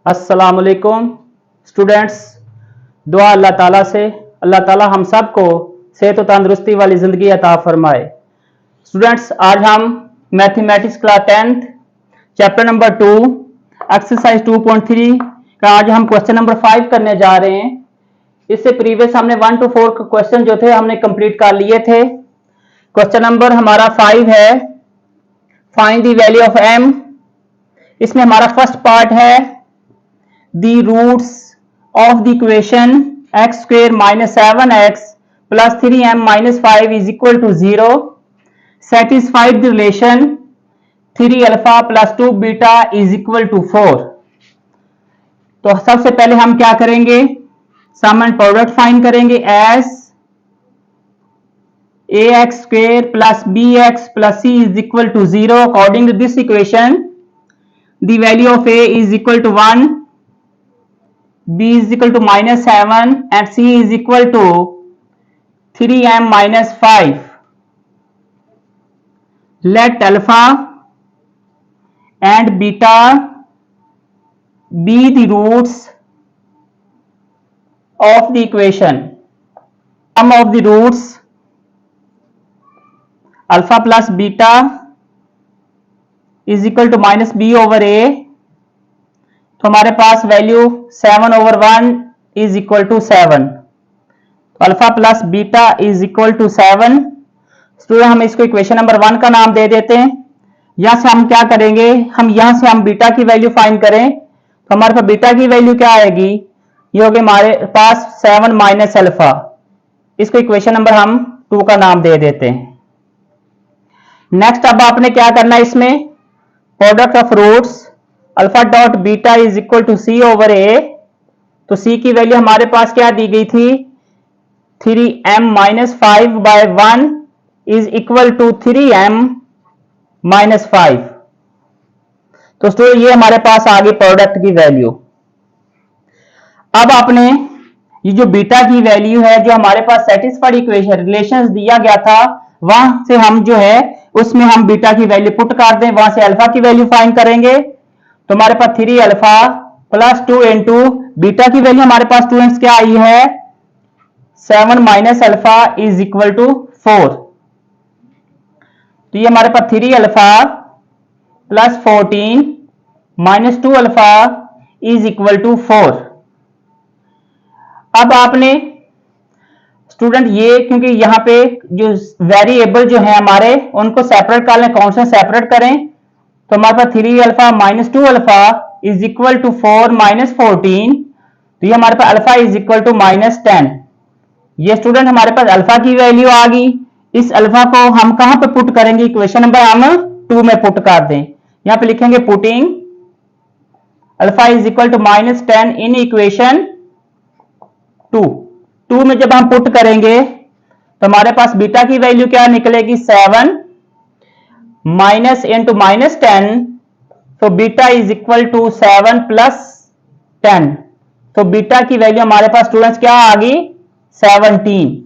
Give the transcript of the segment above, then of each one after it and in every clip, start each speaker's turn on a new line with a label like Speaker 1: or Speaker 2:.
Speaker 1: अस्सलाम वालेकुम स्टूडेंट्स। दुआ अल्लाह ताला से अल्लाह ताला हम सबको सेहत और तंदुरुस्ती वाली ज़िंदगी अता फरमाए। स्टूडेंट्स, आज हम mathematics class 10th chapter number 2 exercise 2.3 का आज हम क्वेश्चन नंबर 5 करने जा रहे हैं। इससे प्रीवियस हमने 1 to 4 क्वेश्चन जो थे हमने कंप्लीट कर लिए थे। क्वेश्चन नंबर हमारा 5 है, find the value of m। इसमें हमारा फर्स्ट पार्ट है the roots of the equation x square minus 7x plus 3m minus 5 is equal to 0 satisfy the relation 3 alpha plus 2 beta is equal to 4। तो सबसे पहले हम क्या करेंगे, सम and product find करेंगे S ax square plus bx plus c is equal to 0। according to this equation the value of a is equal to 1, b is equal to minus 7 and c is equal to 3m minus 5। let alpha and beta be the roots of the equation। sum of the roots alpha plus beta is equal to minus b over a। तो हमारे पास value 7 over 1 is equal to 7। तो alpha plus beta is equal to 7। Student हम इसको equation number 1 का नाम दे देते हैं। यहां से हम क्या करेंगे, यहां से हम बीटा की वैल्यू फाइंड करें तो हमारे पास बीटा की वैल्यू क्या आएगी, ये होगी हमारे पास 7 माइनस अल्फा। इसको इक्वेशन नंबर हम 2 का नाम दे देते हैं। नेक्स्ट अब आपने क्या करना है, इसमें product of roots alpha dot beta is equal to C over A. तो सी की वैल्यू हमारे पास क्या दी गई थी, 3m minus 5 by 1 is equal to 3m minus 5। तो स्टूडेंट ये हमारे पास आ गई प्रोडक्ट की वैल्यू। अब आपने ये जो बीटा की वैल्यू है, जो हमारे पास सेटिस्फाइड इक्वेशन रिलेशंस दिया गया था, वहां से हम जो है उसमें हम बीटा की वैल्यू पुट कर दें, वहां से अल्फा की वैल्यू फाइंड करेंगे। तो हमारे पास 3 अल्फा प्लस 2 इंटू बीटा की वैल्यू हमारे पास स्टूडेंट्स क्या आई है, 7 minus alpha is equal to 4। तो ये हमारे पास 3 alpha plus 14 minus 2 alpha is equal to 4। अब आपने स्टूडेंट ये, क्योंकि यहां पे जो वेरिएबल जो है हमारे उनको सेपरेट कर लें, कौन सा सेपरेट करें, तो हमारे पास 3 alpha minus 2 alpha is equal to 4 minus 14। तो ये हमारे पास alpha is equal to minus 10। ये स्टूडेंट हमारे पास अल्फा की वैल्यू आ गई। इस अल्फा को हम कहां पे पुट करेंगे, इक्वेशन नंबर हम 2 में पुट कर दें। यहां पे लिखेंगे putting alpha is equal to minus 10 in equation 2 में जब हम पुट करेंगे तो हमारे पास बीटा की वैल्यू क्या निकलेगी, 7 माइनस इंटू माइनस 10। तो beta is equal to 7 plus 10। तो बीटा की वैल्यू हमारे पास स्टूडेंट्स क्या आ गई, 17।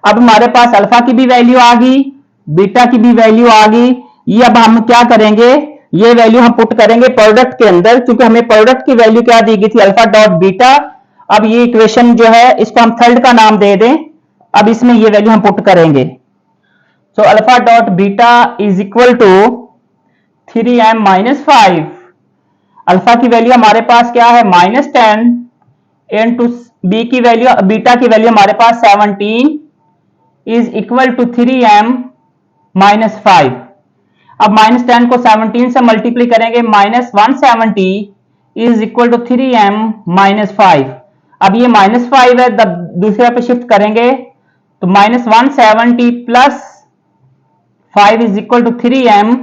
Speaker 1: अब हमारे पास अल्फा की भी वैल्यू आ गई, बीटा की भी वैल्यू आ गई। ये अब हम क्या करेंगे, ये वैल्यू हम पुट करेंगे प्रोडक्ट के अंदर, क्योंकि हमें प्रोडक्ट की वैल्यू क्या दी गई थी, अल्फा डॉट बीटा। अब ये इक्वेशन जो है इसको हम थर्ड का नाम दे दें। अब इसमें ये वैल्यू हम पुट करेंगे। तो alpha dot beta is equal to 3m minus 5। Alpha की वैल्यू हमारे पास क्या है, माइनस 10 इंटू बी की वैल्यू, बीटा की वैल्यू हमारे पास 17 is equal to 3m minus 5। अब माइनस 10 को 17 से मल्टीप्लाई करेंगे, minus 170 is equal to 3m minus 5। अब ये माइनस 5 है, दूसरे पे शिफ्ट करेंगे तो minus 170 plus 5 is equal to 3m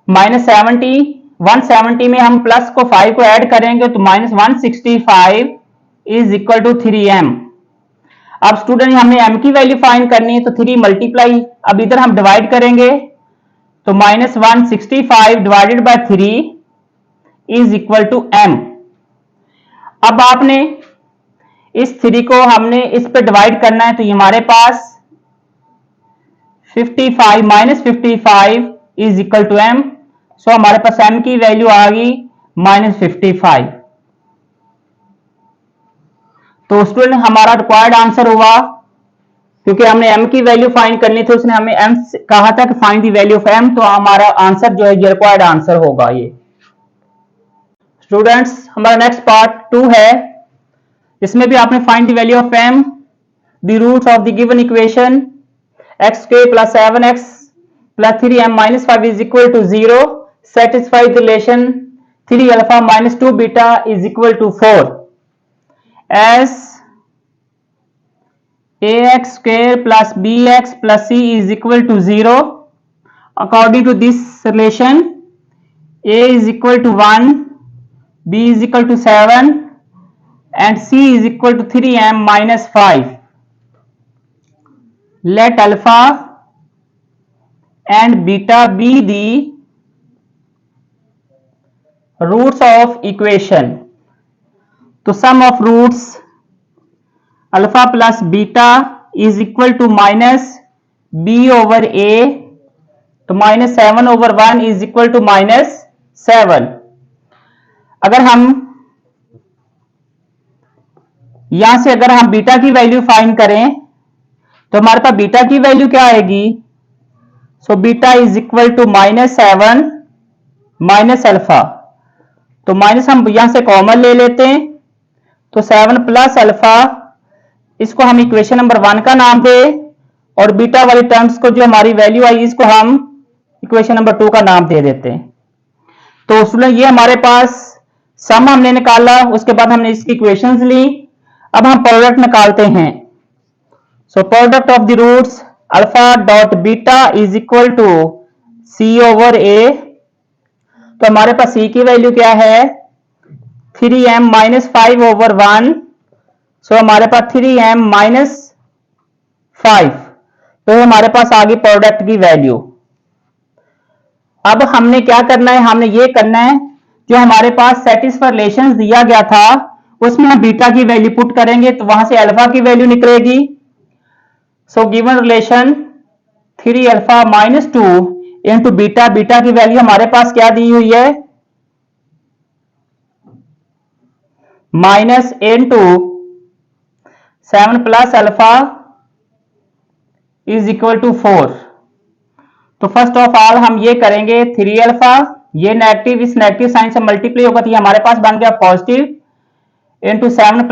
Speaker 1: minus 70। 170 में हम प्लस को 5 को ऐड करेंगे तो minus 165 is equal to 3m। अब स्टूडेंट हमें m की वैल्यू फाइंड करनी है, तो 3 मल्टीप्लाई, अब इधर हम डिवाइड करेंगे तो minus 165 divided by 3 is equal to m। अब आपने इस 3 को हमने इस पे डिवाइड करना है, तो ये हमारे पास 55 minus 55 is equal to m। So हमारे पास m की वैल्यू आ गई -55। तो स्टूडेंट हमारा रिक्वायर्ड आंसर हुआ, क्योंकि हमने m की वैल्यू फाइंड करनी थी, उसने हमें m कहा था कि find the value of m, तो हमारा आंसर जो है ये रिक्वायर्ड आंसर होगा ये। स्टूडेंट्स हमारा नेक्स्ट पार्ट 2 है, इसमें भी आपने find the value of m, the roots of the given equation x² + 7x + 3m - 5 = 0, satisfy the relation 3α - 2β = 4 as ax² + bx + c = 0. According to this relation, a = 1, b = 7 and c = 3m - 5. Let alpha and beta be the roots of equation. तो sum of roots alpha plus beta is equal to minus b over a, तो -7/1 is equal to -7। अगर हम यहां से अगर हम beta की value find करें तो हमारे पास बीटा की वैल्यू क्या आएगी, so beta is equal to -7 minus alpha, तो माइनस हम यहां से कॉमन ले लेते हैं, तो 7 प्लस अल्फा, इसको हम इक्वेशन नंबर 1 का नाम दे, और बीटा वाली टर्म्स को जो हमारी वैल्यू आई इसको हम इक्वेशन नंबर 2 का नाम दे देते हैं। तो स्टूडेंट ये हमारे पास सम हमने निकाला, उसके बाद हमने इसकी इक्वेशंस ली, अब हम प्रोडक्ट निकालते हैं। So product of the roots alpha dot beta is equal to C over A, तो हमारे पास सी की वैल्यू क्या है 3m - 5/1, सो हमारे पास 3m - 5, तो हमारे पास आ गई प्रोडक्ट की वैल्यू। अब हमने क्या करना है, हमने ये करना है जो हमारे पास सेटिस्फाई रिलेशंस दिया गया था उसमें हम बीटा की वैल्यू पुट करेंगे, तो वहां से अल्फा की वैल्यू निकलेगी। So given relation 3α - 2 into beta, beta की वैल्यू हमारे पास क्या दी हुई है -7 plus alpha is equal to 4। तो फर्स्ट ऑफ ऑल हम ये करेंगे 3α, ये नेगेटिव इस नेगेटिव साइन से मल्टीप्लाई होगा, तो ये हमारे पास बन गया positive, into 7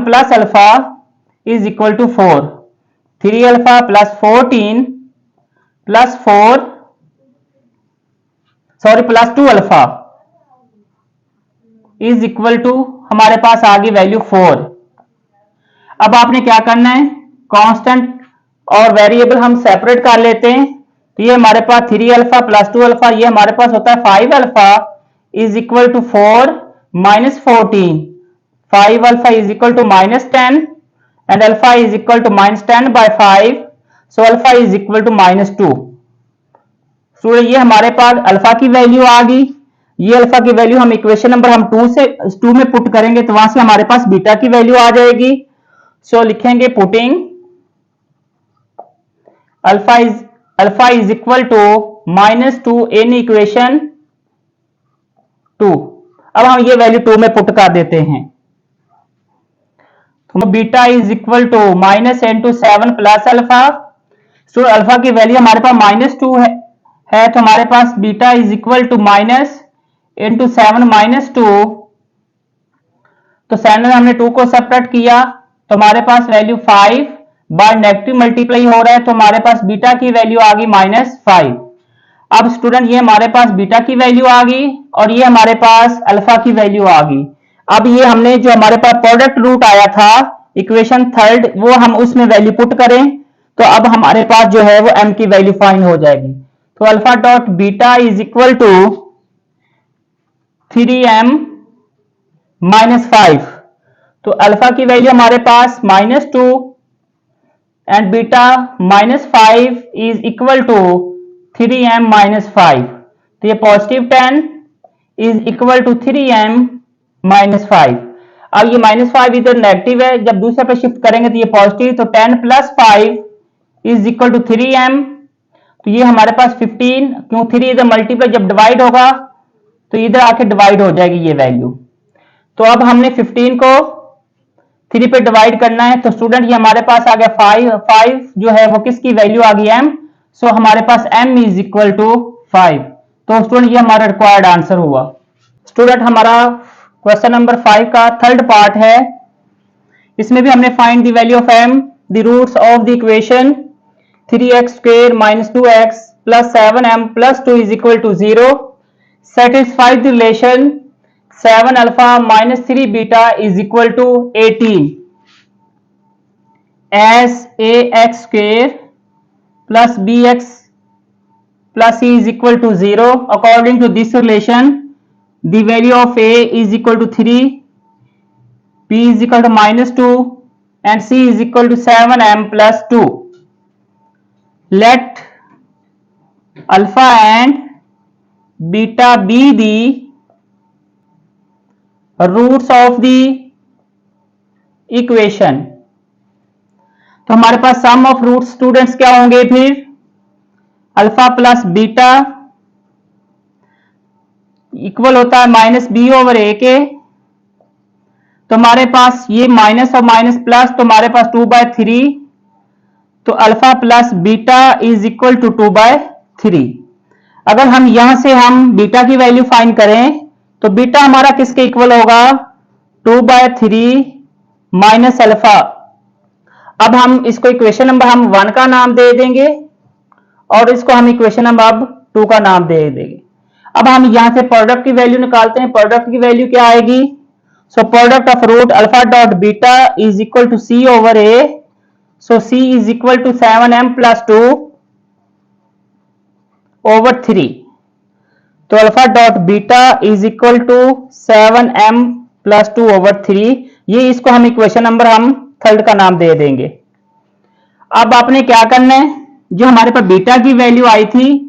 Speaker 1: plus alpha is equal to 4, 3α + 14 plus 2α is equal to हमारे पास आ गई वैल्यू 4। अब आपने क्या करना है, कांस्टेंट और वेरिएबल हम सेपरेट कर लेते हैं, तो ये हमारे पास 3α + 2α, ये हमारे पास होता है 5α is equal to 4 - 14, 5α is equal to -10 and alpha is equal to -10/5, so alpha is equal to -2। Student ये हमारे पास अल्फा की वैल्यू आ गई, ये अल्फा की वैल्यू हम इक्वेशन नंबर 2 में पुट करेंगे, तो वहां से हमारे पास बीटा की वैल्यू आ जाएगी। सो लिखेंगे putting alpha is equal to -2 in equation 2। अब हम ये वैल्यू 2 में पुट कर देते हैं, तो beta is equal to -7 plus alpha, so alpha की वैल्यू हमारे पास -2 है, तो हमारे पास बीटा इज इक्वल टू -7 - 2, तो 7 में हमने 2 को सब्ट्रैक्ट किया, तो हमारे पास वैल्यू 5 बाय नेगेटिव मल्टीप्लाई हो रहा है, तो हमारे पास बीटा की वैल्यू आ गई -5। अब स्टूडेंट ये हमारे पास बीटा की वैल्यू आ गई और ये हमारे पास अल्फा की वैल्यू आ गई। अब ये हमने जो हमारे पास प्रोडक्ट रूट आया था इक्वेशन 3 वो हम उसमें वैल्यू पुट करें, तो अब हमारे पास जो है वो m की वैल्यू फाइंड हो जाएगी। तो alpha dot beta is equal to 3m - 5, तो अल्फा की वैल्यू हमारे पास -2 and beta -5 is equal to 3m - 5, तो ये positive 10 is equal to 3m - 5। अब ये -5 इधर नेगेटिव है, जब दूसरे पे शिफ्ट करेंगे तो ये पॉजिटिव, तो 10 plus 5 is equal to 3m, तो ये हमारे पास 15, क्यों 3 इधर मल्टीप्लाई जब डिवाइड होगा तो इधर आके डिवाइड हो जाएगी ये वैल्यू। तो अब हमने 15 को 3 पे डिवाइड करना है, तो स्टूडेंट ये हमारे पास आ गया 5 जो है वो किसकी वैल्यू आ गई m, सो हमारे पास m इज इक्वल टू 5। तो स्टूडेंट ये हमारा रिक्वायर्ड आंसर हुआ। स्टूडेंट हमारा क्वेश्चन नंबर 5 का थर्ड पार्ट है। इसमें भी हमने find the value of m, the roots of the equation 3x² - 2x + 7m + 2 = 0, satisfy the relation 7 alpha - 3 beta is equal to 18 as ax² plus bx plus c is equal to 0. According to this relation, the value of a is equal to 3, b is equal to -2 and c is equal to 7m plus 2. Let alpha and beta be the roots of the equation. तो हमारे पास sum of roots students क्या होंगे फिर, alpha plus beta equal होता है -b/a के। तो हमारे पास ये माइनस और माइनस प्लस, तो हमारे पास 2/3, तो alpha plus beta is equal to 2/3। अगर हम यहां से हम बीटा की वैल्यू फाइंड करें तो बीटा हमारा किसके इक्वल होगा, 2/3 माइनस अल्फा। अब हम इसको इक्वेशन नंबर हम 1 का नाम दे देंगे और इसको हम इक्वेशन नंबर अब 2 का नाम दे देंगे। अब हम यहां से प्रोडक्ट की वैल्यू निकालते हैं। प्रोडक्ट की वैल्यू क्या आएगी, so product of root alpha dot beta is equal to c over a, so c is equal to 7m plus 2 over 3। तो alpha dot beta is equal to 7m plus 2 over 3। ये इसको हम equation number हम third का नाम दे देंगे। अब आपने क्या करना है, जो हमारे पास बीटा की वैल्यू आई थी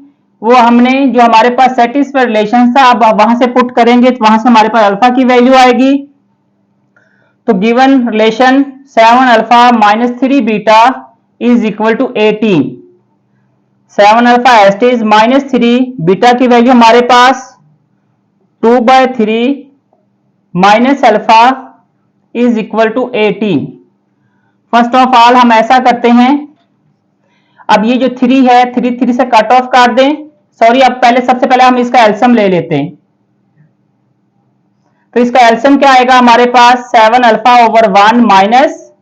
Speaker 1: वो हमने जो हमारे पास सेटिस्फाई रिलेशन था अब वहां से पुट करेंगे, तो वहां से हमारे पास अल्फा की वैल्यू आएगी। तो given relation 7 alpha - 3 beta is equal to 18। 7 alpha एस्ट इज -3, बीटा की वैल्यू हमारे पास 2/3 minus alpha is equal to 18। First of all हम ऐसा करते हैं, अब ये जो 3 है 3 से कट ऑफ कर दें, सॉरी अब पहले सबसे पहले हम इसका एलसीएम ले लेते हैं। तो इसका एलसीएम क्या आएगा हमारे पास, 7 अल्फा ओवर 1 माइनस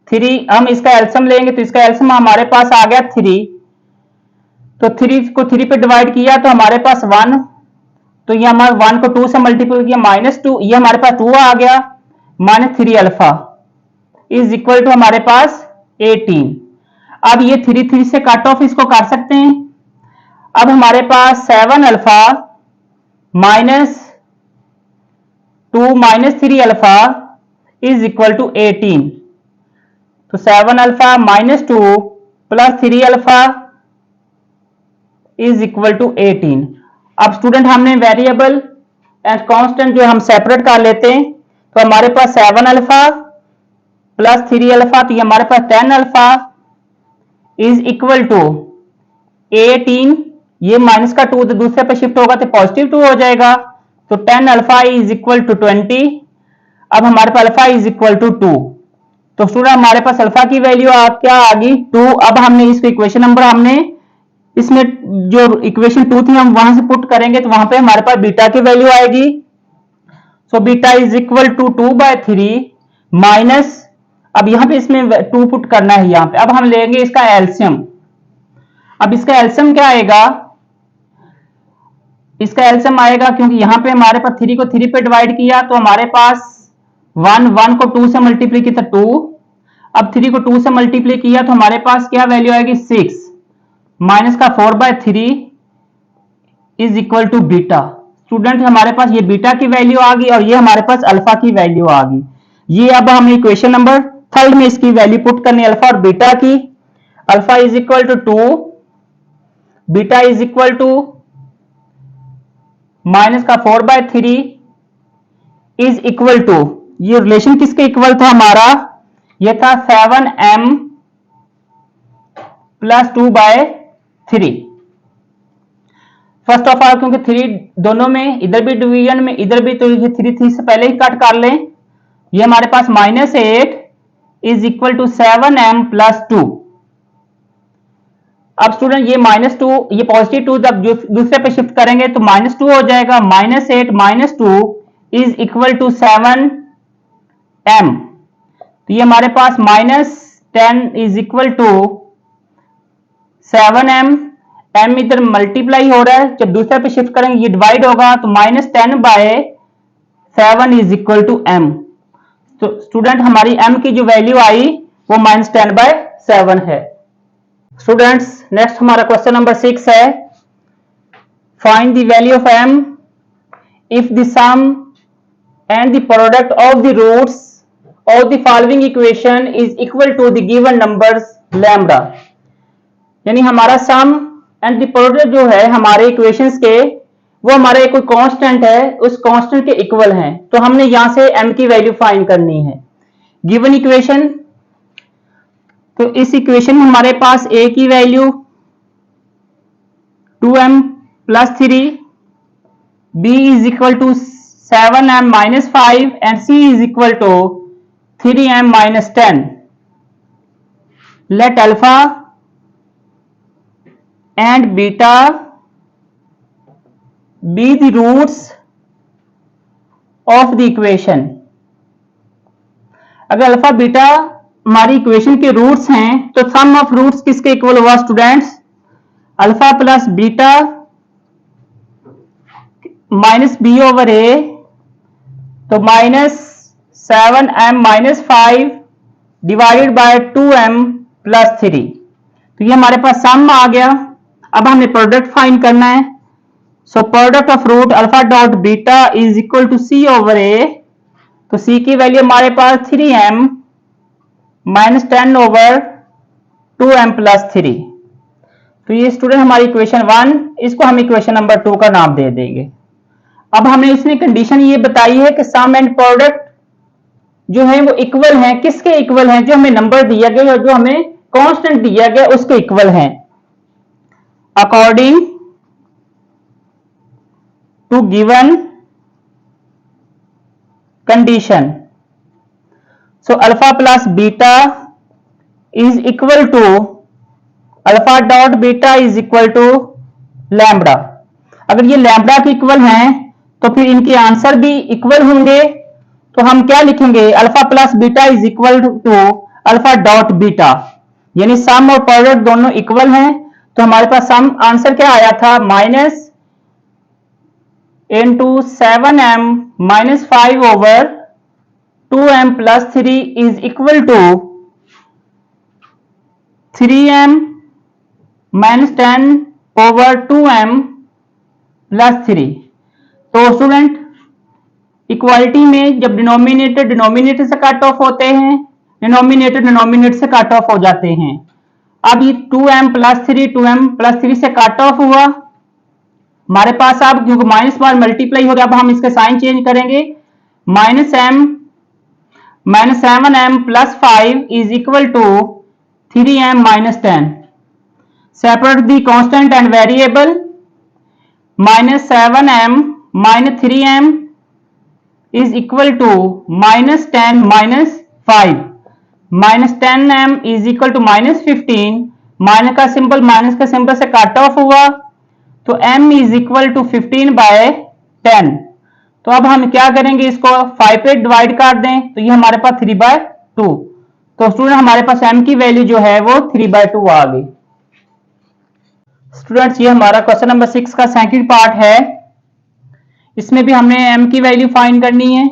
Speaker 1: 3। हम इसका एलसीएम लेंगे तो इसका एलसीएम हमारे पास आ गया 3। तो 3 को 3 पे डिवाइड किया तो हमारे पास 1, तो ये हमारे 1 को 2 से मल्टीपल किया -2, ये हमारे पास 2 आ गया, -3 अल्फा इज इक्वल टू हमारे पास 18। अब ये 3 से कट ऑफ इसको कर सकते हैं। अब हमारे पास 7 alpha -2 -3 alpha is equal to 18। तो 7 alpha -2 + 3 alpha is equal to 18। अब स्टूडेंट हमने वेरिएबल एंड कांस्टेंट जो हम सेपरेट कर लेते हैं, तो हमारे पास 7 अल्फा प्लस 3 अल्फा, तो ये हमारे पास 10 अल्फा इज इक्वल टू 18। ये माइनस का 2 दूसरे पे शिफ्ट होगा तो पॉजिटिव 2 हो जाएगा, तो 10 अल्फा इज इक्वल टू 20। अब हमारे पास अल्फा इज इक्वल टू 2। तो स्टूडेंट हमारे पास अल्फा की वैल्यू क्या आ गई, 2। अब हमने इसको इक्वेशन नंबर हमने इसमें जो इक्वेशन 2 थी हम वहां से पुट करेंगे, तो वहां पे हमारे पास बीटा की वैल्यू आएगी। So beta is equal to 2/3 minus, अब यहां पे इसमें 2 पुट करना है यहां पे। अब हम लेंगे इसका एलसीएम। अब इसका एलसीएम क्या आएगा, इसका एलसीएम आएगा क्योंकि यहां पे हमारे पास 3 को 3 पे डिवाइड किया तो हमारे पास 1 को 2 से मल्टीप्लाई किया तो 2। अब 3 को 2 से मल्टीप्लाई किया तो हमारे पास क्या वैल्यू आएगी, 6 माइनस का 4/3 is equal to beta. Student हमारे पास ये बीटा की वैल्यू आ गई और ये हमारे पास अल्फा की वैल्यू आ गई। ये अब हम इक्वेशन नंबर थर्ड में इसकी वैल्यू पुट करनी है अल्फा और बीटा की। Alpha is equal to 2, beta is equal to minus का 4/3 इज इक्वल टू, ये रिलेशन किसके इक्वल था हमारा, ये था 7m + 2/3। फर्स्ट ऑफ ऑल क्योंकि 3 दोनों में, इधर भी डिवीजन में इधर भी, तो ये 3 से पहले ही कट कर लें। ये हमारे पास -8 is equal to 7m plus 2। अब स्टूडेंट ये -2, ये पॉजिटिव 2 जब दूसरे पे शिफ्ट करेंगे तो -2 हो जाएगा। -8 -2 इज इक्वल टू 7m। तो ये हमारे पास -10 is equal to 7m। m इधर मल्टीप्लाई हो रहा है, जब दूसरे पे शिफ्ट करेंगे ये डिवाइड होगा, तो -10/7 इज इक्वल टू m। तो स्टूडेंट हमारी m की जो वैल्यू आई वो -10/7 है। स्टूडेंट्स नेक्स्ट हमारा क्वेश्चन नंबर 6 है, find the value of m if the sum and the product of the roots of the following equation is equal to the given numbers lambda. यानी हमारा सम and the product जो है हमारे equations के, वो हमारे कोई कांस्टेंट है, उस कांस्टेंट के इक्वल हैं। तो हमने यहां से m की वैल्यू फाइंड करनी है। गिवन इक्वेशन, तो इस इक्वेशन में हमारे पास a की value 2m plus 3, b is equal to 7m minus 5 and c is equal to 3m minus 10। Let alpha and beta be the roots of the equation. अगर alpha beta हमारी equation के roots हैं तो sum of roots किसके equal हुआ students? Alpha plus beta minus B over A, तो -7m minus 5 divided by 2m plus 3। तो ये हमारे पास सम आ गया। अब हमें प्रोडक्ट फाइंड करना है। So product of root alpha dot beta is equal to C over A. तो सी की वैल्यू हमारे पास 3m minus 10 over 2m plus 3। तो ये स्टूडेंट हमारी इक्वेशन 1, इसको हम इक्वेशन नंबर 2 का नाम दे देंगे। अब हमने इसमें कंडीशन ये बताई है कि सम एंड प्रोडक्ट जो है वो इक्वल हैं। किसके इक्वल हैं? जो हमें नंबर दिया गया और जो हमें कांस्टेंट दिया गया उसके इक्वल हैं, according to given condition. So alpha plus beta is equal to alpha dot beta is equal to lambda. अगर ये लैम्बडा के इक्वल हैं तो फिर इनके आंसर भी इक्वल होंगे। तो हम क्या लिखेंगे? Alpha plus beta is equal to alpha dot beta, यानी सम और प्रोडक्ट दोनों इक्वल हैं। तो हमारे पास सम आंसर क्या आया था? Minus into 7m minus 5 over 2m plus 3 is equal to 3m minus 10 over 2m plus 3। तो स्टूडेंट इक्वालिटी में जब डिनोमिनेटर डिनोमिनेटर से कट ऑफ होते हैं, डिनोमिनेटर डिनोमिनेटर से कट ऑफ हो जाते हैं। अब ये 2m प्लस 3 2m प्लस 3 से कट ऑफ हुआ हमारे पास। अब क्योंकि माइनस बार मल्टीप्लाई हो गया, अब हम इसका साइन चेंज करेंगे। Minus 7m plus 5 is equal to 3m minus 10। Separate the constant and variable. -7m minus 3m is equal to -10 minus 5। -10m is equal to -15। Minus का सिंबल से कट ऑफ हुआ, तो m इज इक्वल टू 15/10। तो अब हम क्या करेंगे? इसको 5 पे डिवाइड कर दें, तो ये हमारे पास 3/2। तो स्टूडेंट हमारे पास m की वैल्यू जो है वो 3/2 आ गई। स्टूडेंट्स ये हमारा क्वेश्चन नंबर 6 का सेकंड पार्ट है। इसमें भी हमने m की वैल्यू फाइंड करनी है।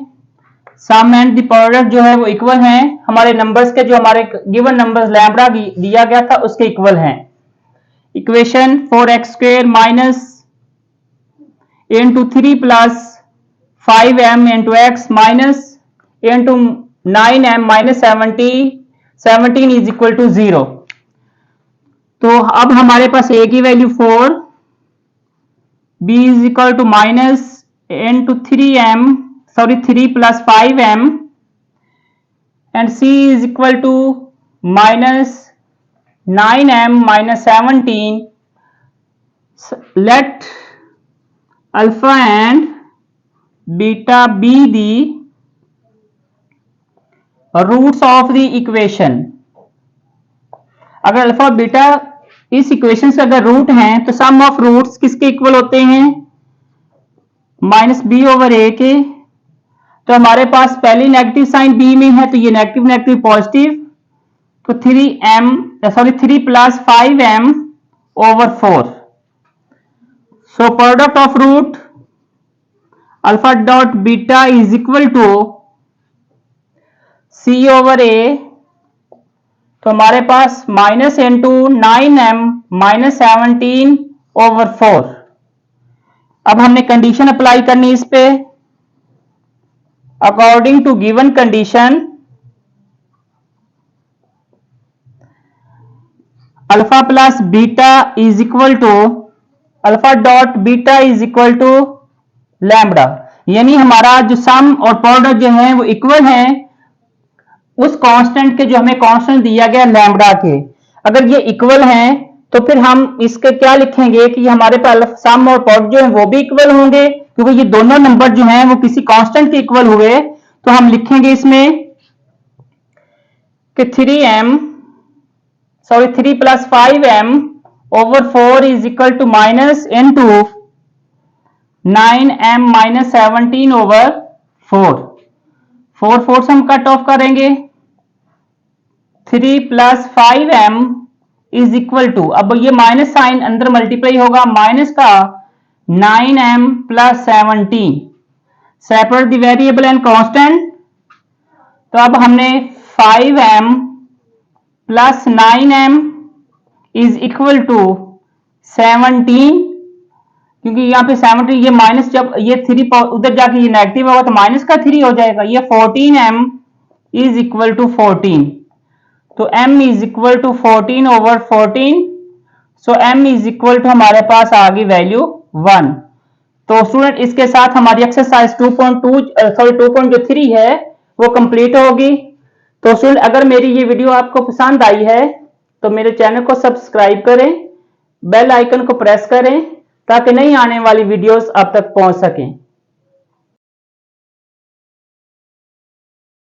Speaker 1: सम एंड द प्रोडक्ट जो है वो इक्वल हैं हमारे नंबर्स के, जो हमारे गिवन नंबर्स लैम्बडा दिया गया था उसके इक्वल हैं। Equation 4x² minus into 3 plus 5m into x minus into 9m minus 17 is equal to 0। तो अब हमारे पास a की value 4, b is equal to minus into 3 plus 5m and c is equal to minus 9m minus 17। Let alpha and beta be the roots of the equation। अगर alpha beta इस equation से अगर root हैं तो sum of roots किसके equal होते हैं? -b/a के। तो हमारे पास पहली नेगेटिव साइन b में है तो ये नेगेटिव नेगेटिव पॉजिटिव, तो 3 + 5m/4। So product of root alpha dot beta is equal to c/a। तो हमारे पास -9m-17/4। अब हमने कंडीशन अप्लाई करनी इस पे। According to given condition alpha plus beta is equal to alpha dot beta is equal to lambda, यानी हमारा जो सम और प्रोडक्ट जो है वो इक्वल है उस कांस्टेंट के जो हमें कांस्टेंट दिया गया लैम्बडा के। अगर ये इक्वल हैं तो फिर हम इसके क्या लिखेंगे कि हमारे पास सम और प्रोडक्ट जो है वो भी इक्वल होंगे, क्योंकि ये दोनों नंबर जो हैं वो किसी कांस्टेंट के इक्वल हुए। तो हम लिखेंगे इसमें कि 3 + 5m/4 is equal to -9m-17/4। 4 से हम कट ऑफ करेंगे। 3 + 5m इज इक्वल टू, अब ये माइनस साइन अंदर मल्टीप्लाई होगा, माइनस का 9m + 17, separate the variable and constant. तो अब हमने 5m + 9m is equal to 17, क्योंकि यहाँ पे 17 ये माइनस, जब ये 3 उधर जाके ये नेगेटिव होगा तो माइनस का 3 हो जाएगा। ये 14m इज इक्वल टू 14। तो m is equal to 14/14। So m is equal to हमारे पास आ गई वैल्यू 1। तो स्टूडेंट इसके साथ हमारी एक्सरसाइज 2.3 है वो कंप्लीट होगी। तो स्टूडेंट अगर मेरी ये वीडियो आपको पसंद आई है तो मेरे चैनल को सब्सक्राइब करें, बेल आइकन को प्रेस करें ताकि नई आने वाली वीडियोस आप तक पहुंच सकें।